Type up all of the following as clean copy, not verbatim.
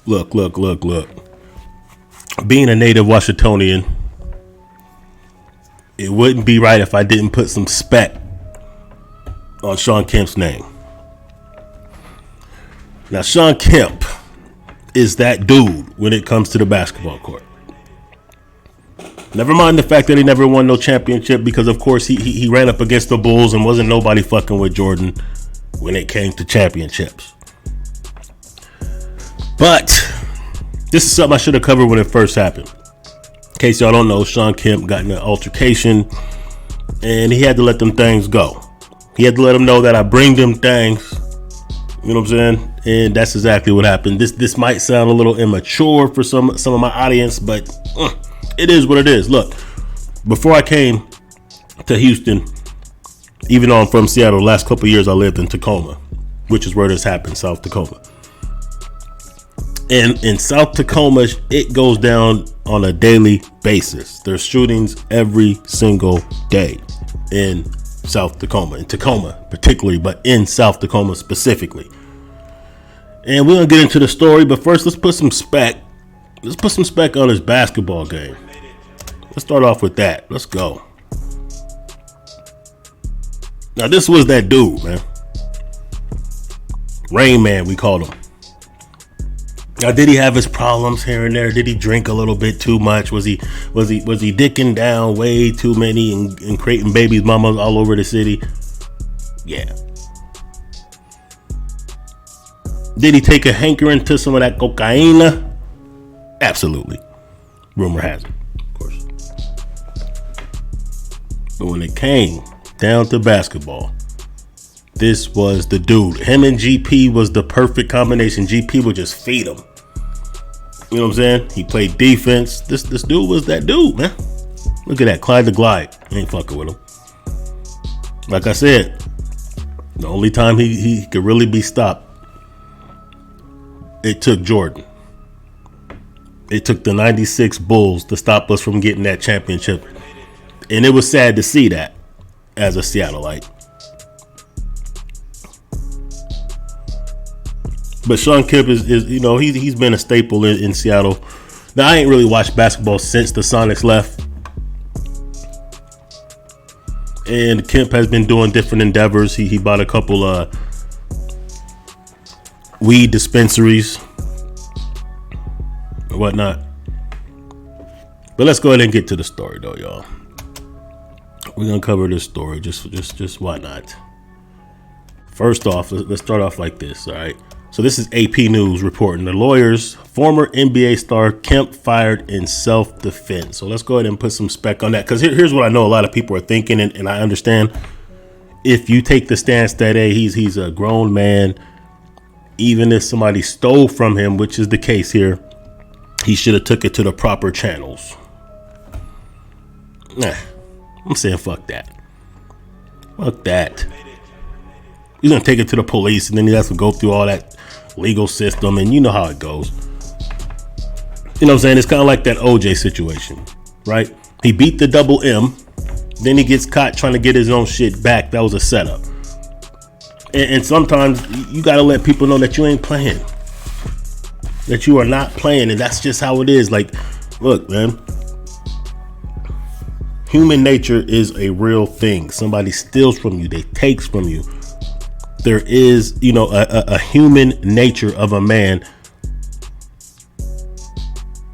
Look. Being a native Washingtonian, it wouldn't be right if I didn't put some spec on Shawn Kemp's name. Now, Shawn Kemp is that dude when it comes to the basketball court. Never mind the fact that he never won no championship, because of course he ran up against the Bulls and wasn't nobody fucking with Jordan when it came to championships. But this is something I should have covered when it first happened. In case y'all don't know, Shawn Kemp got in an altercation and he had to let them things go. He had to let them know that I bring them things. You know what I'm saying? And that's exactly what happened. This might sound a little immature for some of my audience, but it is what it is. Look, before I came to Houston, even though I'm from Seattle, the last couple of years I lived in Tacoma, which is where this happened, South Tacoma. And in South Tacoma, it goes down on a daily basis. There's shootings every single day in South Tacoma, in Tacoma particularly, but in South Tacoma specifically. And we're gonna get into the story, but first let's put some spec on his basketball game. Let's start off with that. Let's go. Now this was that dude, man. Rain Man, we called him. Now, did he have his problems here and there? Did he drink a little bit too much? Was he dicking down way too many and creating babies mamas all over the city? Yeah. Did he take a hankering to some of that cocaine? Absolutely. Rumor has it, of course. But when it came down to basketball, this was the dude. Him and GP was the perfect combination. GP would just feed him. You know what I'm saying? He played defense. This dude was that dude, man. Look at that. Clyde the Glide. Ain't fucking with him. Like I said, the only time he could really be stopped, it took Jordan. It took the 96 Bulls to stop us from getting that championship. And it was sad to see that as a Seattleite. But Shawn Kemp is you know, he's been a staple in Seattle. Now, I ain't really watched basketball since the Sonics left. And Kemp has been doing different endeavors. He bought a couple weed dispensaries and whatnot. But let's go ahead and get to the story, though, y'all. We're gonna cover this story. Just why not? First off, let's start off like this. All right. So this is AP News reporting. The lawyers, former NBA star Kemp fired in self-defense. So let's go ahead and put some spec on that. Because here's what I know a lot of people are thinking, and I understand. If you take the stance that, hey, he's a grown man, even if somebody stole from him, which is the case here, he should have took it to the proper channels. Nah, I'm saying fuck that. Fuck that. He's going to take it to the police, and then he has to go through all that legal system, and you know how it goes. You know what I'm saying? It's kind of like that OJ situation, right? He beat the double M, then he gets caught trying to get his own shit back. That was a setup. And sometimes you got to let people know that you ain't playing, that you are not playing, and that's just how it is. Like, look, man, human nature is a real thing. Somebody steals from you, they takes from you. There is, you know, a human nature of a man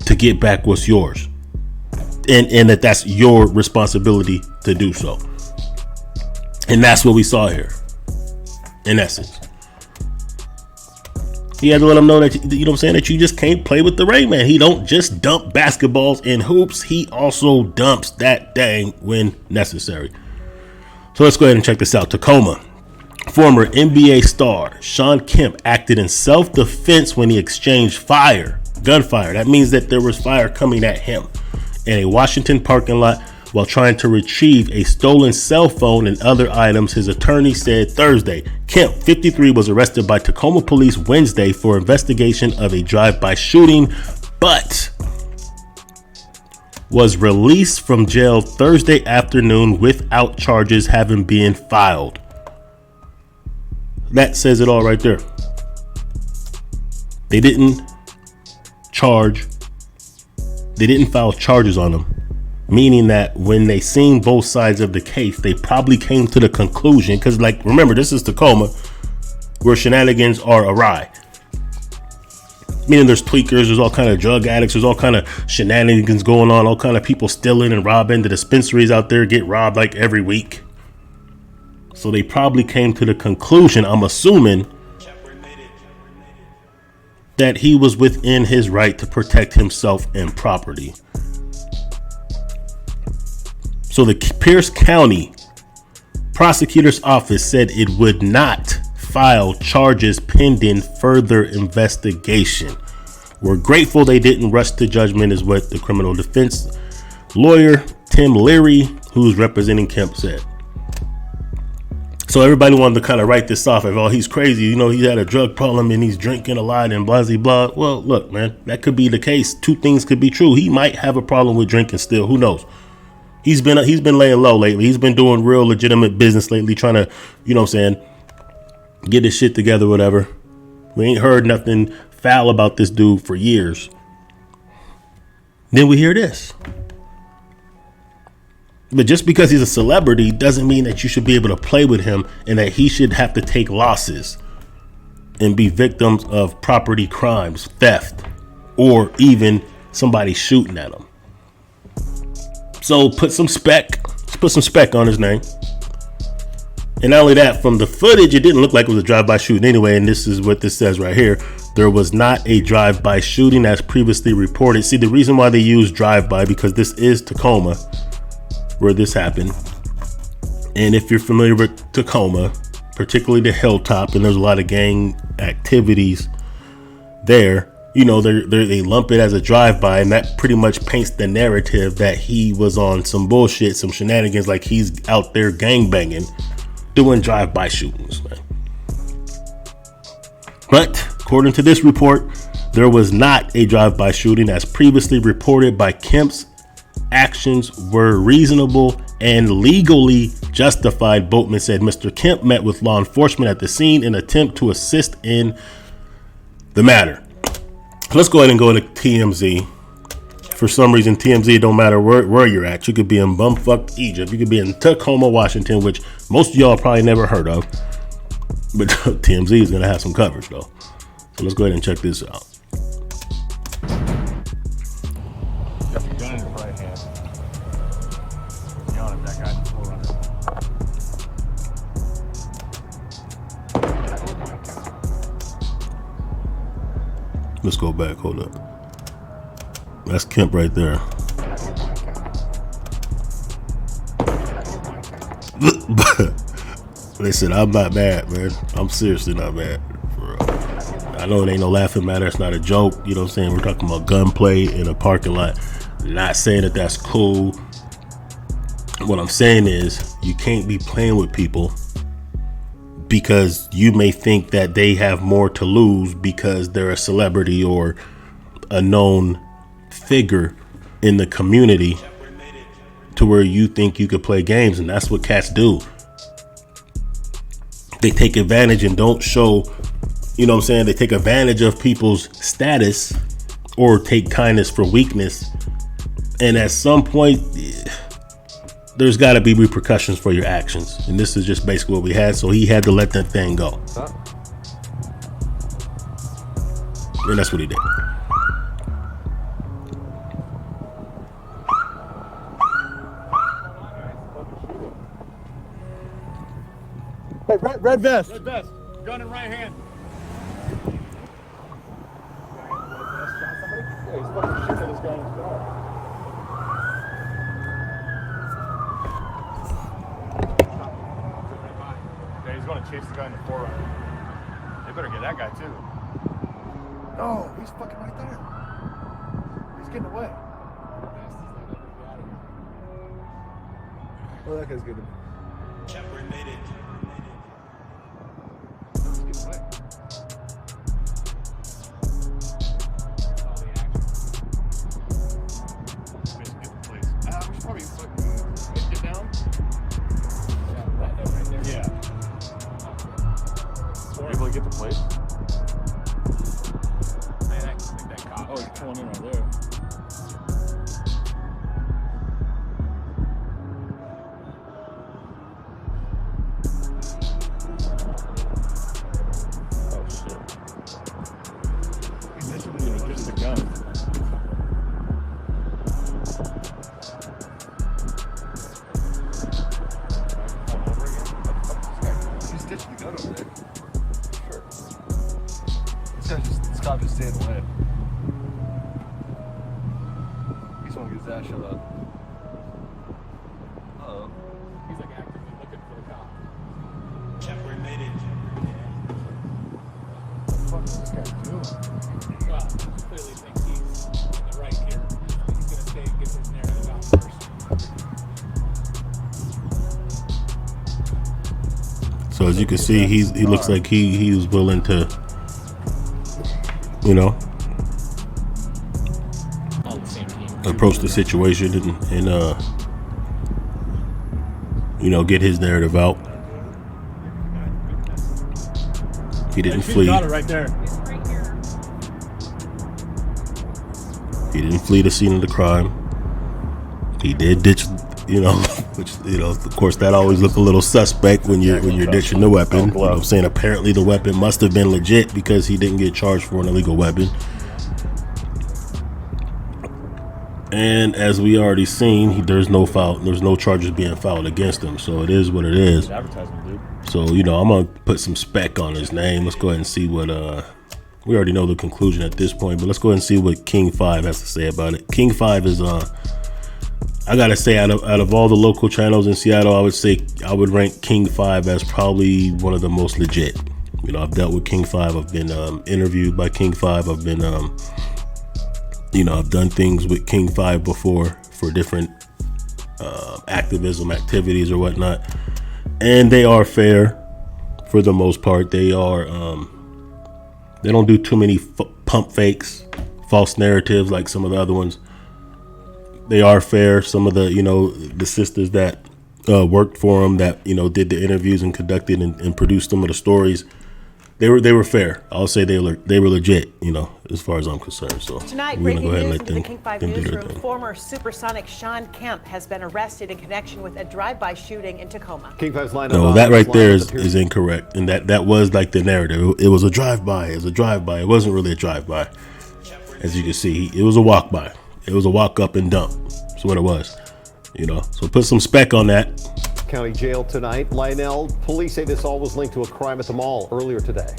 to get back what's yours, and that's your responsibility to do so. And that's what we saw here. In essence, he had to let him know that, you know what I'm saying, that you just can't play with the Rain Man. He don't just dump basketballs in hoops. He also dumps that thing when necessary. So let's go ahead and check this out. Tacoma. Former NBA star Shawn Kemp acted in self-defense when he exchanged gunfire. That means that there was fire coming at him in a Washington parking lot while trying to retrieve a stolen cell phone and other items, his attorney said Thursday. Kemp, 53, was arrested by Tacoma police Wednesday for investigation of a drive-by shooting, but was released from jail Thursday afternoon without charges having been filed. That says it all right there. They didn't charge. They didn't file charges on him, meaning that when they seen both sides of the case, they probably came to the conclusion, because like, remember, this is Tacoma, where shenanigans are awry. Meaning there's tweakers, there's all kind of drug addicts, there's all kind of shenanigans going on, all kind of people stealing and robbing. The dispensaries out there get robbed like every week. So they probably came to the conclusion, I'm assuming, that he was within his right to protect himself and property. So the Pierce County prosecutor's office said it would not file charges pending further investigation. We're grateful they didn't rush to judgment, is what the criminal defense lawyer Tim Leary, who's representing Kemp, said. So everybody wanted to kind of write this off as, oh, he's crazy, you know, he had a drug problem and he's drinking a lot and blah, blah, blah. Well, look, man, that could be the case. Two things could be true. He might have a problem with drinking still. Who knows? He's been laying low lately. He's been doing real legitimate business lately, trying to, you know what I'm saying, get his shit together, whatever. We ain't heard nothing foul about this dude for years. Then we hear this. But just because he's a celebrity doesn't mean that you should be able to play with him and that he should have to take losses and be victims of property crimes, theft, or even somebody shooting at him. So put some spec on his name. And not only that, from the footage, it didn't look like it was a drive-by shooting anyway. And this is what this says right here. There was not a drive-by shooting as previously reported. See, the reason why they use drive-by, because this is Tacoma, where this happened. And if you're familiar with Tacoma, particularly the Hilltop, and there's a lot of gang activities there, you know, they lump it as a drive-by, and that pretty much paints the narrative that he was on some bullshit, some shenanigans, like he's out there gangbanging, doing drive-by shootings, man. But according to this report, there was not a drive-by shooting as previously reported by Kemp's. Actions were reasonable and legally justified, Boatman said. Mr. Kemp met with law enforcement at the scene in an attempt to assist in the matter. Let's go ahead and go to TMZ. For some reason, TMZ, it don't matter where you're at. You could be in bumfuck Egypt. You could be in Tacoma, Washington, which most of y'all probably never heard of. But TMZ is going to have some coverage, though. So let's go ahead and check this out. Got your gun in your right hand. Yelling at that guy in the forerunner. Let's go back. Hold up. That's Kemp right there. Listen, I'm not mad, man. I'm seriously not mad. For real. I know it ain't no laughing matter. It's not a joke. You know what I'm saying? We're talking about gunplay in a parking lot. Not saying that that's cool. What I'm saying is you can't be playing with people because you may think that they have more to lose because they're a celebrity or a known figure in the community to where you think you could play games. And that's what cats do. They take advantage and don't show, you know what I'm saying? They take advantage of people's status or take kindness for weakness. And at some point, there's got to be repercussions for your actions. And this is just basically what we had. So he had to let that thing go. And that's what he did. Hey, red vest. Red vest. Gun in right hand. Yeah, he's fucking shooting at this guy in his car. Yeah, he's going to chase the guy in the forerunner. They better get that guy too. No, he's fucking right there. He's getting away. Oh, that guy's getting. Shepard made it. He's getting away. We should probably get down. Yeah. Were you able to get the place? I think that Oh, he's pulling in right there. Oh shit. He's just a gun. He's ditching the gun over there. Sure. This cop just staying away. He's want to get his ass shut up. Uh-oh. He's like actively looking for the cop. What the fuck is this guy doing? Well, clearly thinks he's in the right here. He's gonna stay and get his narrative out first. So as you can see, he looks like he was willing to, you know, All the same team. approach the situation and you know, get his narrative out. He didn't flee. Got it right there. He didn't flee the scene of the crime. He did ditch, you know, which, you know, of course that always look a little suspect when you're ditching the weapon. You know what I'm saying? Apparently the weapon must have been legit because he didn't get charged for an illegal weapon. And as we already seen, there's no charges being filed against him. So it is what it is. Advertisement, dude. So, you know, I'm gonna put some spec on his name. Let's go ahead and see what we already know the conclusion at this point, but let's go ahead and see what King 5 has to say about it. King 5 is I gotta say, out of all the local channels in Seattle, I would rank King 5 as probably one of the most legit. You know, I've dealt with King 5. I've been interviewed by King 5. I've been you know, I've done things with King 5 before for different activism activities or whatnot, and they are fair for the most part. They are they don't do too many pump fakes, false narratives like some of the other ones. They are fair. Some of the, you know, the sisters that worked for them, that, you know, did the interviews and conducted and produced some of the stories, they were fair. I'll say they were legit, you know, as far as I'm concerned. So tonight, we're gonna breaking go ahead and news let into the them, King 5 them do their newsroom. thing. Former supersonic Shawn Kemp has been arrested in connection with a drive-by shooting in Tacoma. King 5's line No, that right there is incorrect, and that was like the narrative. It was a drive-by. It was a drive-by. It wasn't really a drive-by. As you can see, it was a walk-by. It was a walk-up and dump. That's what it was. You know, so put some spec on that. County Jail tonight. Lionel, police say this all was linked to a crime at the mall earlier today.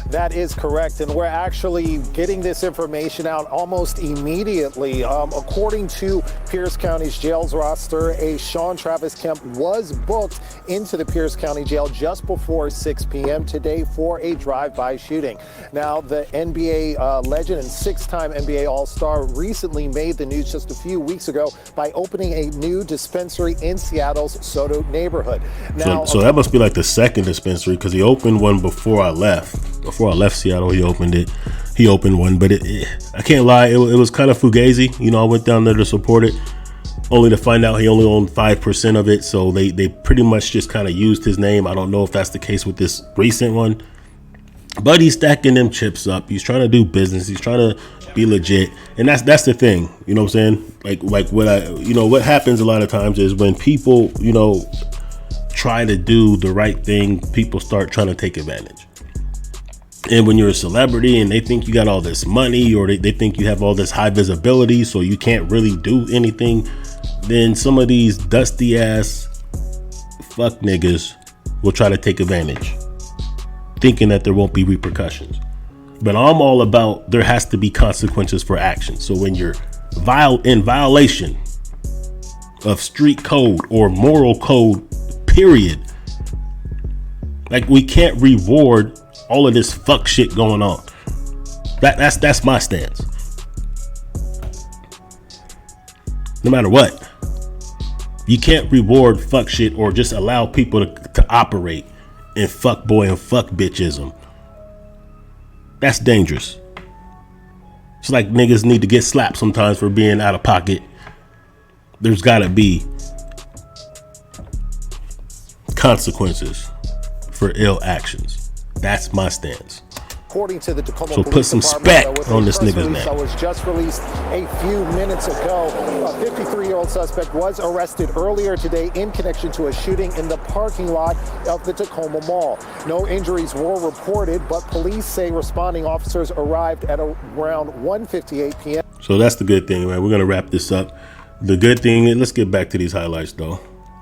That is correct, and we're actually getting this information out almost immediately. According to Pierce County's jails roster, a Shawn Travis Kemp was booked into the Pierce County Jail just before 6 p.m. today for a drive-by shooting. Now, the NBA legend and six-time NBA All-Star recently made the news just a few weeks ago by opening a new dispensary in Seattle's Soto neighborhood. Now, So that must be like the second dispensary, because he opened one before I left. Before I left Seattle, he opened it. He opened one, but I can't lie, it was kind of fugazi. You know, I went down there to support it, only to find out he only owned 5% of it. So they pretty much just kind of used his name. I don't know if that's the case with this recent one, but he's stacking them chips up. He's trying to do business. He's trying to be legit, and that's the thing. You know what I'm saying? Like what happens a lot of times is when people, you know, try to do the right thing, people start trying to take advantage. And when you're a celebrity and they think you got all this money, or they think you have all this high visibility, so you can't really do anything, then some of these dusty ass fuck niggas will try to take advantage, thinking that there won't be repercussions. But I'm all about there has to be consequences for actions. So when you're in violation of street code or moral code, period, like, we can't reward all of this fuck shit going on. That's my stance. No matter what, you can't reward fuck shit or just allow people to operate in fuck boy and fuck bitchism. That's dangerous. It's like niggas need to get slapped sometimes for being out of pocket. There's gotta be consequences for ill actions. That's my stance. according to the Tacoma So Police put some Department, spec on this press nigga's release that name. was just released a few minutes ago. A 53-year-old suspect was arrested earlier today in connection to a shooting in the parking lot of the Tacoma Mall. No injuries were reported, but police say responding officers arrived at around 1:58 p.m. So that's the good thing, man. We're gonna wrap this up. The good thing, let's get back to these highlights though.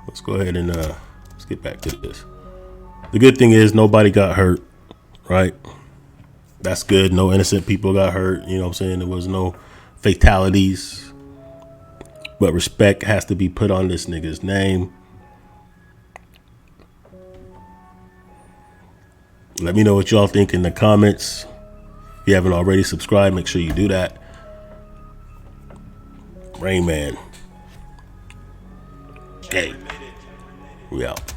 Let's go ahead and let's get back to this. The good thing is nobody got hurt, right? That's good. No innocent people got hurt. You know what I'm saying? There was no fatalities. But respect has to be put on this nigga's name. Let me know what y'all think in the comments. If you haven't already subscribed, make sure you do that. Rain Man. Hey, we out.